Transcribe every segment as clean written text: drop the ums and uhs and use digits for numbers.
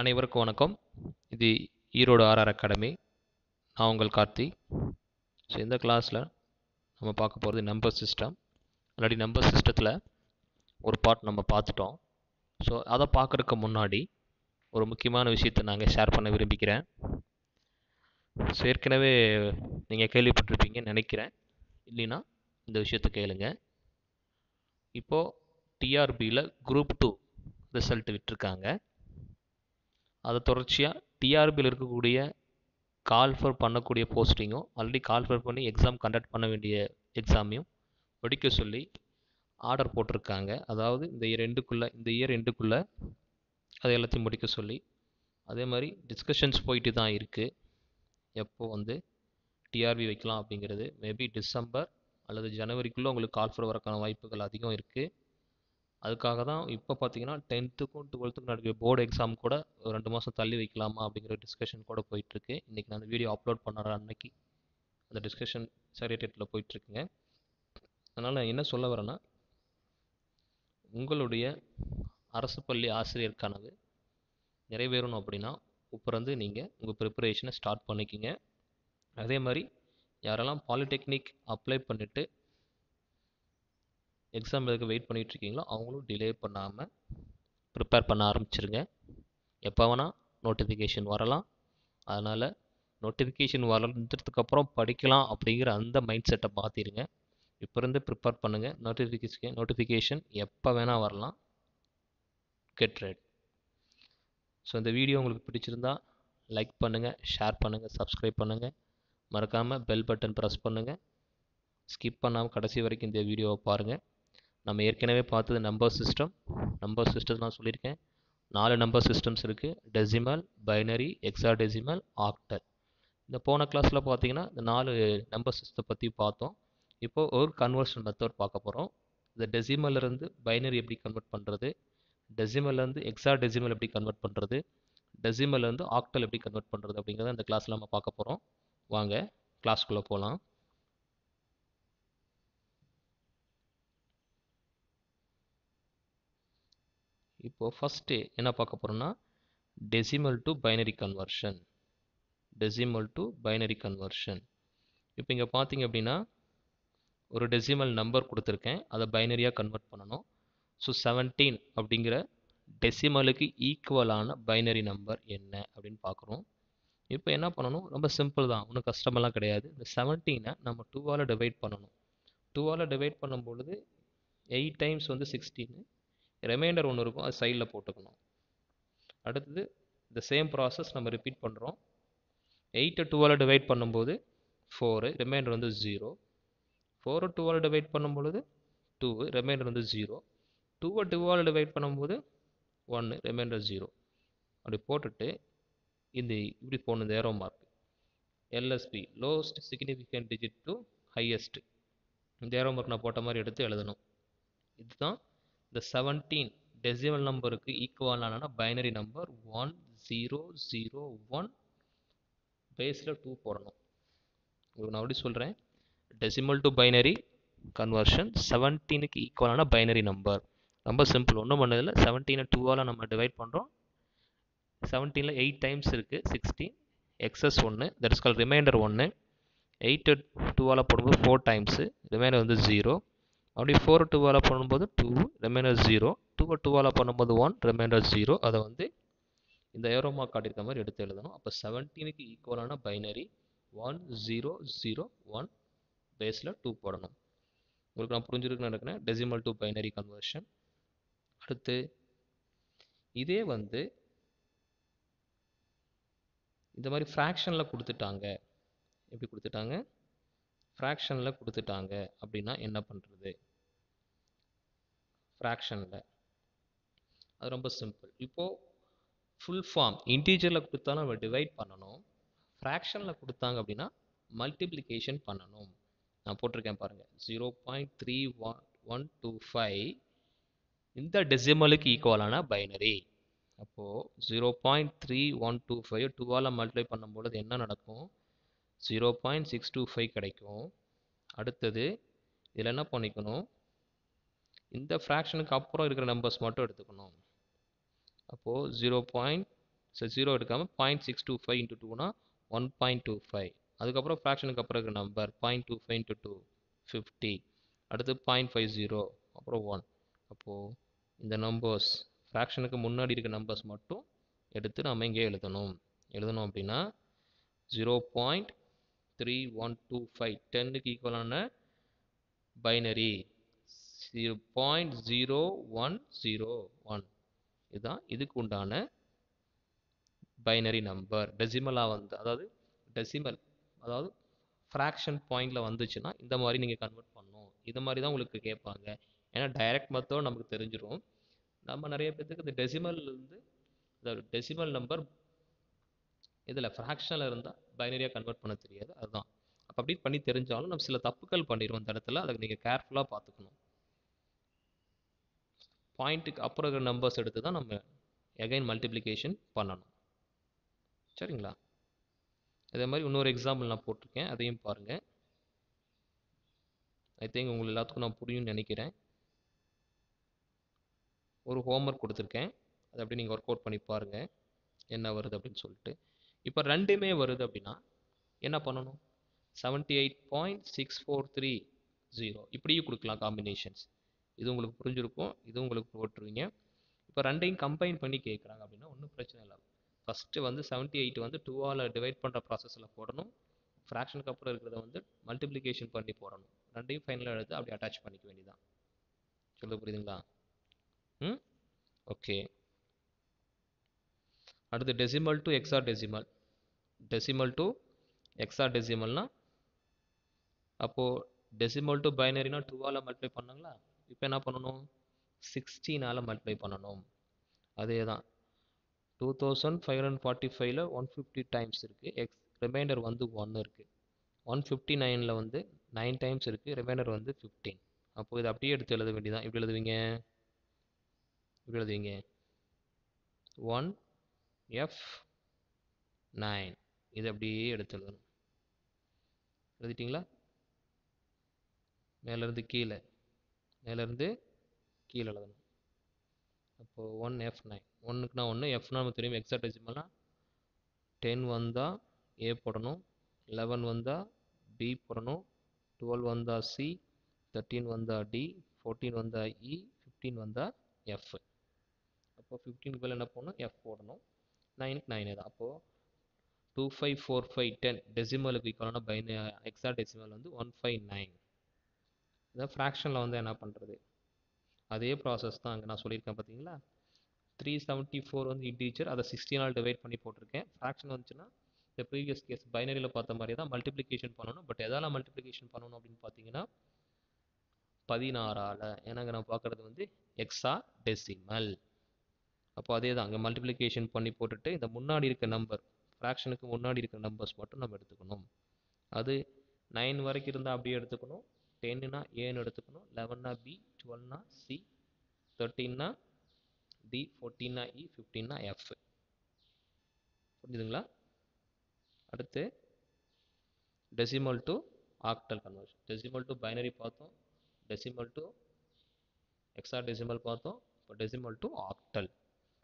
அனைவருக்கும் வணக்கம். இது ஈரோடு ஆர்ஆர் அகாடமி. நான் உங்கள் கார்த்தி. ஸோ இந்த கிளாஸில் நம்ம பார்க்க போகிறது நம்பர் சிஸ்டம். ஆல்ரெடி நம்பர் சிஸ்டத்தில் ஒரு பார்ட் நம்ம பார்த்துட்டோம். ஸோ அதை பார்க்குறதுக்கு முன்னாடி ஒரு முக்கியமான விஷயத்தை நாங்கள் ஷேர் பண்ண விரும்பிக்கிறேன். ஸோ ஏற்கனவே நீங்கள் கேள்விப்பட்டிருப்பீங்கன்னு நினைக்கிறேன். இல்லைன்னா இந்த விஷயத்தை கேளுங்க. இப்போது டிஆர்பியில் குரூப் 2 ரிசல்ட் விட்டிருக்காங்க. அதை தொடர்ச்சியாக டிஆர்பியில் இருக்கக்கூடிய கால்ஃபர் பண்ணக்கூடிய போஸ்டிங்கும் ஆல்ரெடி கால்ஃபர் பண்ணி எக்ஸாம் கண்டக்ட் பண்ண வேண்டிய எக்ஸாமையும் முடிக்க சொல்லி ஆர்டர் போட்டிருக்காங்க. அதாவது இந்த இயர் எண்டுக்குள்ளே அதை எல்லாத்தையும் முடிக்க சொல்லி, அதே மாதிரி டிஸ்கஷன்ஸ் போயிட்டு தான் இருக்குது. எப்போ டிஆர்பி வைக்கலாம் அப்படிங்கிறது மேபி டிசம்பர் அல்லது ஜனவரிக்குள்ளே உங்களுக்கு கால்ஃபர் வரக்கான வாய்ப்புகள் அதிகம் இருக்குது. அதுக்காக தான் இப்போ பார்த்தீங்கன்னா 10th-க்கும் 12th-க்கும் நடக்கிற போர்டு எக்ஸாம் கூட ஒரு 2 மாதம் தள்ளி வைக்கலாமா அப்படிங்கிற டிஸ்கஷன் கூட போயிட்டுருக்கு. இன்றைக்கி நான் அந்த வீடியோ அப்லோட் பண்ணுற அன்னைக்கு அந்த டிஸ்கஷன் செக்ரட்டரியேட்டில் போயிட்டுருக்குங்க. அதனால் நான் என்ன சொல்ல வரேன்னா, உங்களுடைய அரசு பள்ளி ஆசிரியர் கனவு நிறைவேறணும் அப்படின்னா இப்போ நீங்கள் உங்கள் ப்ரிப்பரேஷனை ஸ்டார்ட் பண்ணிக்கிங்க. அதே மாதிரி யாரெல்லாம் பாலிடெக்னிக் அப்ளை பண்ணிவிட்டு எக்ஸாம் எழுத வெயிட் பண்ணிகிட்டு இருக்கீங்களோ அவங்களும் டிலே பண்ணாமல் ப்ரிப்பேர் பண்ண ஆரம்பிச்சிருங்க. எப்போ வேணால் நோட்டிஃபிகேஷன் வரலாம். அதனால் நோட்டிஃபிகேஷன் வளர்ந்ததுக்கப்புறம் படிக்கலாம் அப்படிங்கிற அந்த மைண்ட் செட்டை மாற்றிடுங்க. இப்போ இருந்து ப்ரிப்பேர் பண்ணுங்கள். நோட்டிஃபிகேஷன் எப்போ வேணால் வரலாம். Get ready. ஸோ இந்த வீடியோ உங்களுக்கு பிடிச்சிருந்தா லைக் பண்ணுங்கள், ஷேர் பண்ணுங்கள், சப்ஸ்கிரைப் பண்ணுங்கள். மறக்காமல் பெல் பட்டன் ப்ரெஸ் பண்ணுங்கள். ஸ்கிப் பண்ணாமல் கடைசி வரைக்கும் இந்த வீடியோவை பாருங்கள். நம்ம ஏற்கனவே பார்த்தது நம்பர் சிஸ்டம் நான் சொல்லியிருக்கேன். 4 நம்பர் சிஸ்டம்ஸ் இருக்குது. Decimal, binary, hexadecimal, octal. இந்த போன கிளாஸில் பார்த்தீங்கன்னா இந்த 4 நம்பர் சிஸ்டத்தை பற்றி பார்த்தோம். இப்போது ஒரு கன்வர்ஷன் மெத்தட் பார்க்க போகிறோம். இந்த டெசிமல்லேருந்து பைனரி எப்படி கன்வெர்ட் பண்ணுறது, டெசிமல்லேருந்து ஹெக்ஸாடெசிமல் எப்படி கன்வெர்ட் பண்ணுறது, டெசிமல்லேருந்து ஆக்டல் எப்படி கன்வெர்ட் பண்ணுறது அப்படிங்கிறத இந்த கிளாஸில் நம்ம பார்க்க போகிறோம். வாங்க கிளாஸ்க்குள்ளே போகலாம். இப்போது ஃபஸ்ட்டு என்ன பார்க்க போகிறோம்னா டெசிமல் டு பைனரி கன்வர்ஷன். இப்போ இங்கே பார்த்தீங்க அப்படின்னா ஒரு டெசிமல் நம்பர் கொடுத்துருக்கேன், அதை பைனரியாக கன்வெர்ட் பண்ணணும். ஸோ 17 அப்படிங்கிற டெசிமலுக்கு ஈக்குவலான பைனரி நம்பர் என்ன அப்படின்னு பார்க்குறோம். இப்போ என்ன பண்ணணும், ரொம்ப சிம்பிள் தான், ஒன்றும் கஷ்டமெல்லாம் கிடையாது. இந்த 17-ஐ நம்ம 2ஆல் டிவைட் பண்ணணும். 2ஆல் டிவைட் பண்ணும்பொழுது 8 டைம்ஸ் 16, ரிமைண்டர் ஒன்று இருக்கும், அது சைடில் போட்டுக்கணும். அடுத்தது இந்த சேம் ப்ராசஸ் நம்ம ரிப்பீட் பண்ணுறோம். 8-ஐ 2ஆல் டிவைட் பண்ணும்போது 4, ரிமைண்டர் 0. 4-ஐ 2ஆல் டிவைட் பண்ணும்பொழுது 2, ரிமைண்டர் 0. 2-ஐ 2ஆல் டிவைட் பண்ணும்போது 1, ரிமைண்டர் 0. அப்படி போட்டுட்டு இப்படி போகணும். இந்த arrow mark LSB, lowest significant digit to highest, இந்த ஏரோ மார்க் நான் போட்ட மாதிரி எடுத்து எழுதணும். இதுதான் இந்த 17 டெசிமல் நம்பருக்கு ஈக்குவலான பைனரி நம்பர் 1001 பேஸில் 2 போடணும். உங்களுக்கு நான் அப்படி சொல்கிறேன். டெசிமல் டு பைனரி கன்வர்ஷன் 17க்கு ஈக்குவலான பைனரி நம்பர். ரொம்ப சிம்பிள், ஒன்றும் பண்ணதில்லை. 17-ஐ 2ஆல் நம்ம டிவைட் பண்ணுறோம். 17ல் 8 டைம்ஸ் இருக்குது, 16, excess 1, that is call remainder 1. 8-ஐ 2ஆல் போடும்போது 4 டைம்ஸு, ரிமைண்டர் 0. அப்படி 4-ஐ 2ஆல் பண்ணும்போது 2, ரிமைண்டர் 0. 2-ஐ 2ஆல் பண்ணும்போது 1, ரிமைண்டர் 0. அதை இந்த ஏரோ மார்க் காட்டியிருக்க மாதிரி எடுத்து எழுதணும். அப்போ 17க்கு ஈக்குவலான பைனரி 1001 பேஸில் 2 போடணும். உங்களுக்கு நான் புரிஞ்சிருக்குன்னு நினைக்கிறேன். Decimal to binary conversion. அடுத்து இதே இந்த மாதிரி ஃப்ராக்ஷனில் கொடுத்துட்டாங்க. எப்படி கொடுத்துட்டாங்க? ஃப்ராக்ஷனில் கொடுத்துட்டாங்க அப்படின்னா என்ன பண்ணுறது? ஃப்ராக்ஷனில் அது ரொம்ப சிம்பிள். இப்போது ஃபுல் ஃபார்ம் இன்டீஜரில் கொடுத்தாலும் நம்ம டிவைட் பண்ணணும். ஃப்ராக்ஷனில் கொடுத்தாங்க அப்படின்னா மல்டிப்ளிகேஷன் பண்ணணும். நான் போட்டிருக்கேன் பாருங்கள், 0.3125 இந்த டெசிமலுக்கு ஈக்குவலான பைனரி. அப்போது 0.3125 2ஆல் மல்டிப்ளை பண்ணும்பொழுது என்ன நடக்கும்? 0.625 கிடைக்கும். அடுத்தது இதில் என்ன பண்ணிக்கணும், இந்த ஃப்ராக்ஷனுக்கு அப்புறம் இருக்கிற நம்பர்ஸ் மட்டும் எடுத்துக்கணும். அப்போது 0. ஸோ 0 எடுக்காமல் 0.625 இன்ட்டு 2னா 1.25. அதுக்கப்புறம் ஃப்ராக்ஷனுக்கு அப்புறம் இருக்கிற நம்பர் 0.25 இன்ட்டு 2 50. அடுத்து 0.50 அப்புறம் 1. அப்போது இந்த நம்பர்ஸ் ஃப்ராக்ஷனுக்கு முன்னாடி இருக்க நம்பர்ஸ் மட்டும் எடுத்து நம்ம இங்கே எழுதணும் அப்படின்னா 0.3125 10க்கு ஈக்குவலான பைனரி 0.0101 இதுதான் இதுக்கு உண்டான பைனரி நம்பர். டெசிமலாக வந்து அதாவது ஃப்ராக்ஷன் பாயிண்டில் வந்துச்சுன்னா இந்த மாதிரி நீங்கள் கன்வெர்ட் பண்ணணும். இது மாதிரி தான் உங்களுக்கு கேட்பாங்க. ஏன்னா டைரக்ட் மெத்தட் நமக்கு தெரிஞ்சிடும். நம்ம நிறைய பேத்துக்கு இந்த டெசிமல் நம்பர் இதில் ஃப்ராக்ஷனில் இருந்தால் பைனரியாக கன்வெர்ட் பண்ண தெரியாது. அதுதான் அப்போ அப்படி பண்ணி தெரிஞ்சாலும் நம்ம சில தப்புக்கள் பண்ணிடுவோம் இந்த இடத்துல. அதை நீங்கள் கேர்ஃபுல்லாக பார்த்துக்கணும். பாயிண்ட்டுக்கு அப்புறம் இருக்கிற நம்பர்ஸ் எடுத்து தான் நம்ம எகைன் மல்டிப்ளிகேஷன் பண்ணணும். சரிங்களா? அதே மாதிரி இன்னொரு எக்ஸாம்பிள் நான் போட்டிருக்கேன், அதையும் பாருங்கள். ஐ திங்க் உங்களுக்கு எல்லாத்துக்கும் நான் புரியும்னு நினைக்கிறேன். ஒரு ஹோம்ஒர்க் கொடுத்துருக்கேன், அதை அப்படி நீங்கள் ஒர்க் அவுட் பண்ணி பாருங்கள் என்ன வருது அப்படின்னு சொல்லிட்டு. இப்போ ரெண்டுமே வருது அப்படின்னா என்ன பண்ணணும்? 78.6430 இப்படியும் கொடுக்கலாம் காம்பினேஷன்ஸ். இது உங்களுக்கு புரிஞ்சிருக்கும், இது உங்களுக்கு போட்டுருவீங்க. இப்போ ரெண்டையும் கம்பைன் பண்ணி கேட்குறாங்க அப்படின்னா ஒன்றும் பிரச்சனை இல்லை. ஃபஸ்ட்டு வந்து 78 வந்து 2ஆல் டிவைட் பண்ணுற ப்ராசஸில் போடணும். ஃப்ராக்ஷனுக்கு அப்புறம் இருக்கிறத வந்து மல்டிப்ளிகேஷன் பண்ணி போடணும். ரெண்டையும் ஃபைனலாக எடுத்து அப்படி அட்டாச் பண்ணிக்க வேண்டியதான். சொல்ல புரியுதுங்களா? ஓகே. அடுத்து decimal to hexadecimal. Decimal to ஹெக்ஸாடெசிமல்னா அப்போது டெசிமல் டு பைனரினா 2ஆல் மல்டிப்ளை பண்ணாங்களா? இப்போ என்ன பண்ணணும்? 16ஆல் மல்டிப்ளை பண்ணணும். அதே தான் 2545ல் 150 டைம்ஸ் இருக்குது. ரிமைண்டர் வந்து 1 இருக்குது. 159ல் வந்து 9 டைம்ஸ் இருக்குது. ரிமைண்டர் வந்து 15. அப்போது இதை அப்படியே எடுத்து எழுத வேண்டியதான். இப்படி எழுதுவீங்க 1F9. இது அப்படியே எடுத்து எழுதணும். எழுதிட்டிங்களா? மேலேருந்து கீழே எழுதணும். அப்போது 1F9 1க்குனா 1, F நமக்கு தெரியும் ஹெக்ஸாடெசிமல்னா 10 வந்தால் A போடணும், 11 வந்தால் B போடணும், 12 வந்தால் C, 13 வந்தால் D, 14 வந்தால் E, 15 வந்தால் F. அப்போ 15க்கு மேலே என்ன போடணும்? F போடணும். 9க்கு 9 தான். அப்போது 254510 டெசிமலுக்கு ஈக்குவலான ஹெக்ஸாடெசிமல் வந்து 159. இதை ஃப்ராக்ஷனில் வந்து என்ன பண்ணுறது? அதே ப்ராசஸ் தான் அங்கே நான் சொல்லியிருக்கேன் பார்த்தீங்களா? 374 வந்து இன்டீஜர், அதை 16ஆல் டிவைட் பண்ணி போட்டிருக்கேன். ஃப்ராக்ஷன் வந்துச்சுன்னா இந்த ப்ரீவியஸ் கேஸ் பைனரியில் பார்த்த மாதிரி தான் மல்டிப்ளிகேஷன் பண்ணணும். பட் எதால் மல்டிப்ளிகேஷன் பண்ணணும் அப்படின்னு பார்த்தீங்கன்னா 16ஆல். ஏன்னா நான் பார்க்குறது வந்து ஹெக்ஸா டெசிமல். அப்போ அதே தான் அங்கே மல்டிப்ளிகேஷன் பண்ணி போட்டுட்டு இந்த முன்னாடி இருக்க நம்பர் ஃப்ராக்ஷனுக்கு முன்னாடி இருக்கிற நம்பர்ஸ் மட்டும் நம்ம எடுத்துக்கணும். அது 9 வரைக்கும் இருந்தால் அப்படியே எடுத்துக்கணும். 10னா ஏன்னு எடுத்துக்கணும், 11னா B, 12னா C, 13னா D, 14னா E, 15னா F. புரிஞ்சுதுங்களா? அடுத்து decimal to octal conversion. Decimal to binary பார்த்தோம், டெசிமல் டு ஹெக்ஸாடெசிமல் பார்த்தோம். இப்போ டெசிமல் டு ஆக்டல்.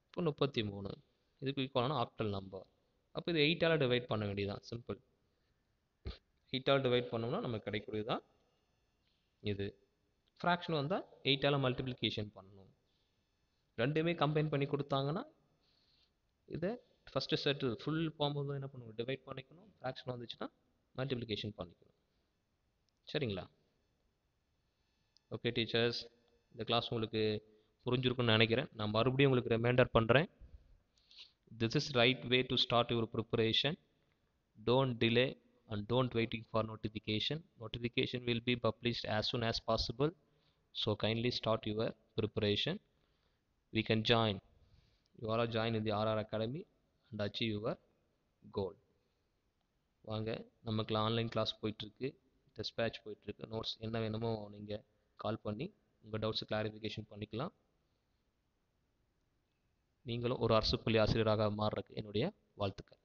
இப்போ 33 இதுக்கு ஈக்குவலான ஆக்டல் நம்பர். அப்போ இது 8ஆல் டிவைட் பண்ண வேண்டியதான். சிம்பிள். 8ஆல் டிவைட் பண்ணோம்னா நமக்கு கிடைக்கூடியதான் இது. ஃப்ராக்ஷன் வந்தால் 8ஆல் மல்டிப்ளிகேஷன் பண்ணணும். ரெண்டுமே கம்பைன் பண்ணி கொடுத்தாங்கன்னா இதை ஃபஸ்ட்டு செட்டு ஃபுல் போகும்போது என்ன பண்ணுவோம்? டிவைட் பண்ணிக்கணும். ஃப்ராக்ஷன் வந்துச்சுன்னா மல்டிப்ளிகேஷன் பண்ணிக்கணும். சரிங்களா? ஓகே டீச்சர்ஸ், இந்த கிளாஸ் உங்களுக்கு புரிஞ்சிருக்குன்னு நினைக்கிறேன். நான் மறுபடியும் உங்களுக்கு ரிமைண்டர் பண்ணுறேன். This is right way to start your preparation. Don't delay and don't waiting for notification. Notification will be published as soon as possible. So kindly start your preparation. We can join. You all are join in the RR Academy and achieve your goal. வாங்க, நமக்கு online class போயிட்டுருக்கு, test batch போயிட்டுருக்கு. Notes என்ன வேணுமோ நீங்கள் கால் பண்ணி உங்கள் டவுட்ஸை clarification பண்ணிக்கலாம். நீங்களும் ஒரு அரசு பள்ளி ஆசிரியராக மாறுறதுக்கு என்னுடைய வாழ்த்துக்கள்.